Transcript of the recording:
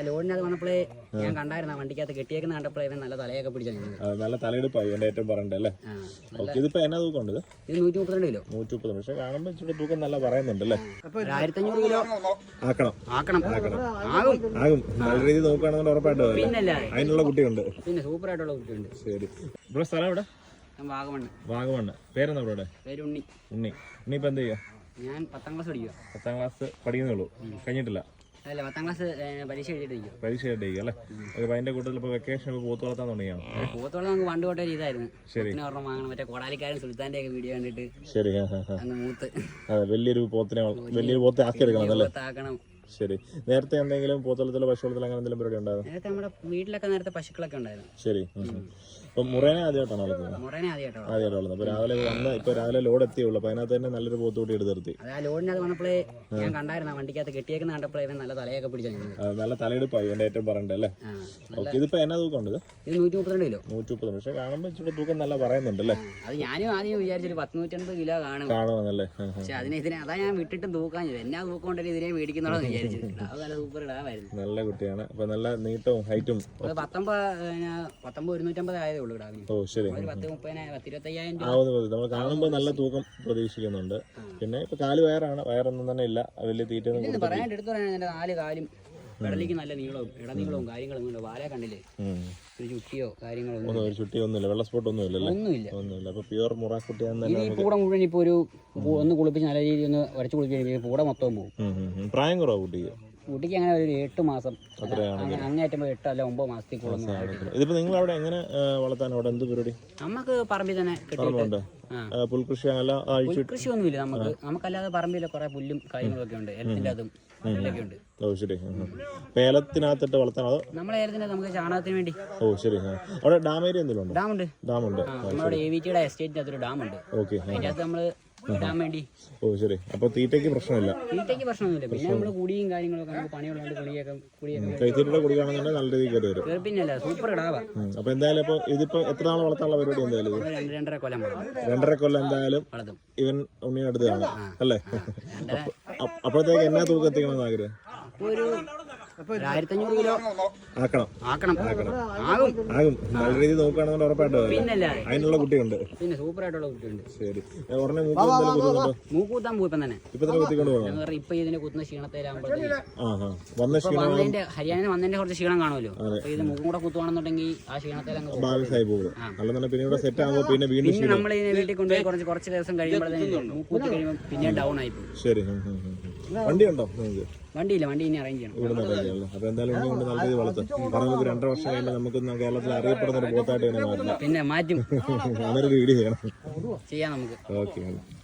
ലോഡിനകത്ത് വന്നപ്പോഴേ ഞാൻ കണ്ടായിരുന്നു വണ്ടിക്കകത്ത് കെട്ടിയേക്കുന്ന കണ്ടപ്പോഴേ നല്ല തലയൊക്കെ പിടിച്ചു. നല്ല തലയെടുപ്പായി എന്റെ ഏറ്റവും പറയണ്ടല്ലേ. ഇതിപ്പോ എന്നാ തൂക്കം ഉണ്ട്? ഇത് 132 കിലോ. 130. പക്ഷെ കാണുമ്പോ ഇച്ചിരി തൂക്കം നല്ല പറയുന്നുണ്ടല്ലേ. 1500 കിലോ ആക്കണം. ആകും. നല്ല രീതിയിൽ നോക്കുകയാണെങ്കിൽ ഉറപ്പായിട്ട് പിന്നല്ല അതിനുള്ള കുട്ടിയുണ്ട്. പിന്നെ സൂപ്പർ ആയിട്ടുള്ള കുട്ടിയുണ്ട്. ശരി. ഇവിടെ സ്ഥലം എവിടെ? വാഗമണ്ണ്. പേരെന്താ ഇവിടെ? പേര് ഉണ്ണി. ഇപ്പൊ എന്ത് ചെയ്യാ? ഞാൻ 10ാം ക്ലാസ് പഠിക്കുക. 10ാം ക്ലാസ് പഠിക്കുന്നേ ഉള്ളൂ, കഴിഞ്ഞിട്ടില്ല? അല്ല, 10ാം ക്ലാസ് പരീക്ഷ എഴുതിയിട്ടിരിക്കും. പരീക്ഷ എഴുതിയിരിക്കും അല്ലേ. അപ്പൊ അതിന്റെ കൂട്ടത്തിൽ ഇപ്പൊ വെക്കേഷൻ പോത്ത് വളർത്താൻ തുടങ്ങിയാണ്. പോത്തോളം നമുക്ക് പണ്ട് തൊട്ടേ ഇതായിരുന്നു. ശരി. ഒരെണ്ണം വാങ്ങണം, മറ്റേ കോടാലിക്കാരൻ സുൽത്താന്റെ ഒക്കെ വീഡിയോ കണ്ടിട്ട്. ശരി. അങ്ങ് മൂത്ത് വലിയൊരു പോത്തെ ആക്കിയെടുക്കണം അല്ലേ. ആക്കണം. ശരി. നേരത്തെ എന്തെങ്കിലും പോത്തളത്തിലോ പശുവളത്തിലോ അങ്ങനെ എന്തെങ്കിലും പരിപാടി ഉണ്ടായിരുന്നു? നേരത്തെ നമ്മുടെ വീട്ടിലൊക്കെ നേരത്തെ പശുക്കളൊക്കെ ഉണ്ടായിരുന്നു. ശരി. ഇപ്പൊ മുറേനെ ആദ്യമായിട്ടാണ് വളർത്തുന്നത്? ആദ്യമായിട്ട് വളർന്നത്. അപ്പൊ രാവിലെ ലോഡ് എത്തിയുള്ളൂ. അപ്പൊ അതിനകത്ത് തന്നെ നല്ലൊരു പോത്തുകൂട്ടി എടുത്ത് നിർത്തി. ആ ലോഡിനകത്ത് വന്നപ്പോഴേ ഞാൻ കണ്ടായിരുന്നു വണ്ടിക്കകത്ത് കെട്ടിയേക്കുന്ന കണ്ടപ്പോഴേ നല്ല തലയൊക്കെ പിടിച്ചു. നല്ല തലയെടുപ്പായി എന്റെ ഏറ്റവും പറയണ്ടല്ലേ. ഇതിപ്പോ എന്നാ തൂക്കം ഉണ്ട്? ഇത് 132 കിലോ. 130. പക്ഷെ കാണുമ്പോ ഇച്ചിരി തൂക്കം നല്ല പറയുന്നുണ്ടല്ലേ. അത് ഞാനും ആദ്യം വിചാരിച്ചൊരു 180 കിലോ കാണുമല്ലേ. പക്ഷെ അതാ ഞാൻ വിട്ടിട്ടും തൂക്കാൻ എന്നാ തൂക്കം കൊണ്ടല്ലേ ഇതിനെ മേടിക്കുന്നോന്ന് വിചാരിച്ചു. അത് നല്ല സൂപ്പർ ഇടാമായിരുന്നു. നല്ല കുട്ടിയാണ്. അപ്പൊ നല്ല നീട്ടവും ഹൈറ്റും. 19 ആയതേ ഉള്ളൂ ഇടാവിന്. ഓ ശരി. 10,25,000 നമ്മൾ കാണുമ്പോ നല്ല തൂക്കം പ്രതീക്ഷിക്കുന്നുണ്ട്. പിന്നെ ഇപ്പൊ കാല് വയറൊന്നും തന്നെ ഇല്ല. വലിയ തീറ്റ പറയാണ്ട് എടുത്തു പറയാൻ. എന്റെ 4 കാലും വെടലിക്ക് നല്ല നീളവും ഇടനീളവും കാര്യങ്ങളൊന്നും വാല കണ്ടില്ലേ. ഒരു ചുട്ടിയോ കാര്യങ്ങളൊന്നും ഒരു ചുട്ടിയോ ഒന്നുമില്ല. വെള്ള സ്പോട്ട് ഒന്നുമില്ല. അപ്പൊ പ്യുവർ മുറ കുട്ടിയാന്ന്. ഈ പൂട മുഴുവൻ ഇപ്പൊ ഒന്ന് കുളിപ്പിച്ച് നല്ല രീതിയിൽ ഒന്ന് വരച്ച് കുളിപ്പിച്ച് പൂട മൊത്തം പോകും. പ്രായം കുറവാ കുട്ടിക്ക് അങ്ങനെ ഒരു 8 മാസം അങ്ങേറ്റം 8 അല്ല 9 മാസത്തിൽ കൂടുതൽ. ഇതിപ്പോ നിങ്ങൾ അവിടെ എങ്ങനെ വളർത്താൻ? അവിടെ എന്ത് പരിപാടി? നമുക്ക് പറമ്പിൽ തന്നെ പുൽകൃഷി കൃഷി ഒന്നുമില്ല. നമുക്കല്ലാതെ പറമ്പിൽ കുറെ പുല്ലും കാര്യങ്ങളൊക്കെ ഉണ്ട്. ഏലത്തിന്റെ അതും ഒക്കെ ഉണ്ട്. ഓ ശരി. ഏലത്തിനകത്തിട്ട് വളർത്താനോ? നമ്മളെ ഏലത്തിനകത്ത് നമുക്ക് ചാണകത്തിന് വേണ്ടി. ഓ ശരി. അവിടെ ഡാം ഏരിയ എന്തെങ്കിലും ഉണ്ടോ? ഡാമുണ്ട്. നമ്മുടെ AVTയുടെ എസ്റ്റേറ്റിനകത്ത് ഒരു ഡാമുണ്ട്. അതിന്റെ അകത്ത് നമ്മള് ഇടാൻ വേണ്ടി. ഓ ശരി. അപ്പൊ തീറ്റയ്ക്ക് പ്രശ്നമില്ല. പ്രശ്നമൊന്നുമില്ല. പിന്നെ നമ്മള് കുടിയും കാര്യങ്ങളൊക്കെ നമുക്ക് പണിയുള്ളതുകൊണ്ട് കൈത്തീറ്റയുടെ കുടിക്കുകയാണെന്നുണ്ടെങ്കിൽ നല്ല രീതിയിൽ കയറി വരും. പിന്നല്ല സൂപ്പർ ഇടാവാ. അപ്പൊ എന്തായാലും ഇപ്പൊ ഇതിപ്പോ എത്ര നാൾ വളർത്താനുള്ള പരിപാടി? എന്തായാലും 2.5 കൊല്ലം 2.5 കൊല്ലം എന്തായാലും ഇവൻ ഉണ്ണിയെടുത്ത് കാണാം അല്ലേ. അപ്പോഴത്തേക്ക് എന്നാ തൂക്കം എത്തിക്കണമെന്ന് ആഗ്രഹം? ഒരു 1500 കിലോ ആക്കണം. ആകും. നല്ല രീതിയിൽ നോക്കുകയാണെങ്കിൽ ഉറപ്പായിട്ട് അതിനുള്ള കുട്ടിയുണ്ട്. പിന്നെ സൂപ്പർ ആയിട്ടുള്ള കുട്ടിയുണ്ട്. ശരി. മൂക്കൂത്താൻ പോയി തന്നെ ഇപ്പൊ കുത്തിക്കൊണ്ട് പോകണം. ഇപ്പൊ ഇതിന്റെ കുത്തുന്ന ക്ഷീണത്തിലാകുമ്പോഴത്തേക്ക് ഹരിയാന വന്നതിന്റെ കുറച്ച് ക്ഷീണം കാണുമല്ലോ. ഇത് മൂക്കും കൂടെ കുത്തുവാണെന്നുണ്ടെങ്കിൽ ആ ക്ഷീണത്തിൽ ബാലൻസായി പോകും. പിന്നെ സെറ്റ് ആകുമ്പോൾ പിന്നെ വീണ്ടും നമ്മൾ ഇതിനെ വീട്ടിൽ കൊണ്ടുപോയി കുറച്ച് ദിവസം കഴിയുമ്പോഴത്തേക്ക് മൂക്കൂത്തി കഴിയുമ്പോൾ പിന്നെ ഡൗൺ ആയി പോകും. ശരി. വണ്ടിയുണ്ടോ? വണ്ടിയില്ല. വണ്ടി ഇനി അറേഞ്ച് ചെയ്യണം. അപ്പൊ എന്തായാലും ഉണ്ണി കൊണ്ട് നല്ല രീതിയിൽ വളർത്തും. കാരണം നമുക്ക് 2.5 വർഷം കഴിഞ്ഞാൽ നമുക്ക് കേരളത്തിൽ അറിയപ്പെടുന്ന ഒരു പോത്തായിട്ട് തന്നെ മാറ്റും. പിന്നെ മാറ്റും. അതൊരു വീഡിയോ ചെയ്യാം നമുക്ക്. ഓക്കെ.